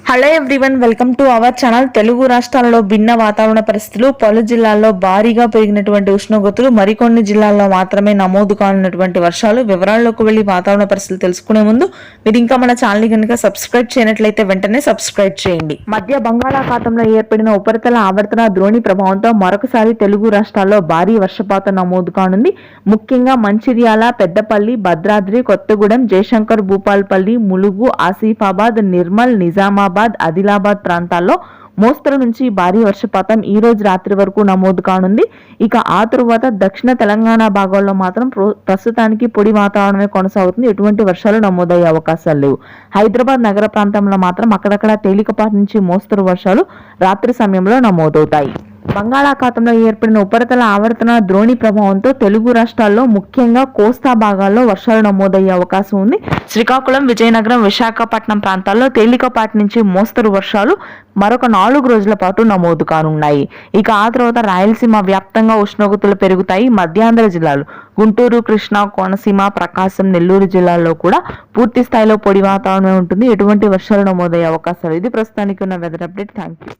Hello everyone, welcome to our channel. Telugu రాష్ట్రాలలో భిన్న వాతావరణ పరిస్థితులు, పలు జిల్లాల్లో భారీగా పెరిగినటువంటి ఉష్ణోగ్రతలు, మరికొన్ని జిల్లాల్లో మాత్రమే నమోదు కానున్నటువంటి వర్షాలు. వివరాల్లోకి వెళ్లి వాతావరణ పరిస్థితులు తెలుసుకునే ముందు మీరు ఇంకా మన ఛానల్ కనుక సబ్స్క్రైబ్ చేయనట్లయితే వెంటనే సబ్స్క్రైబ్ చేయండి. మధ్య బంగాళాఖాతంలో ఏర్పడిన ఉపరితల ఆవర్తన ద్రోణి ప్రభావంతో మరొకసారి తెలుగు రాష్ట్రాల్లో భారీ వర్షపాతం నమోదు కానుంది. ముఖ్యంగా మంచిర్యాల, పెద్దపల్లి, భద్రాద్రి, కొత్తగూడెం, జయశంకర్ భూపాల్పల్లి, ములుగు, ఆసిఫాబాద్, నిర్మల్, నిజామాబాద్, ఆదిలాబాద్ ప్రాంతాల్లో మోస్తరు నుంచి భారీ వర్షపాతం ఈ రోజు రాత్రి వరకు నమోదు కానుంది. ఇక ఆ తరువాత దక్షిణ తెలంగాణ భాగాల్లో మాత్రం ప్రస్తుతానికి పొడి వాతావరణమే కొనసాగుతుంది. ఎటువంటి వర్షాలు నమోదయ్యే అవకాశాలు లేవు. హైదరాబాద్ నగర ప్రాంతంలో మాత్రం అక్కడక్కడ తేలికపాటి నుంచి మోస్తరు వర్షాలు రాత్రి సమయంలో నమోదవుతాయి. బంగాళాఖాతంలో ఏర్పడిన ఉపరితల ఆవర్తన ద్రోణి ప్రభావంతో తెలుగు రాష్ట్రాల్లో ముఖ్యంగా కోస్తా భాగాల్లో వర్షాలు నమోదయ్యే అవకాశం ఉంది. శ్రీకాకుళం, విజయనగరం, విశాఖపట్నం ప్రాంతాల్లో తేలికపాటి నుంచి మోస్తరు వర్షాలు మరొక 4 రోజుల పాటు నమోదు కానున్నాయి. ఇక ఆ తర్వాత రాయలసీమ వ్యాప్తంగా ఉష్ణోగ్రతలు పెరుగుతాయి. మధ్యాంధ్ర జిల్లాలు గుంటూరు, కృష్ణా, కోనసీమ, ప్రకాశం, నెల్లూరు జిల్లాల్లో కూడా పూర్తి స్థాయిలో పొడి వాతావరణం ఉంటుంది. ఎటువంటి వర్షాలు నమోదయ్యే అవకాశాలు. ఇది ప్రస్తుతానికి ఉన్న వెదర్ అప్డేట్. Thank you.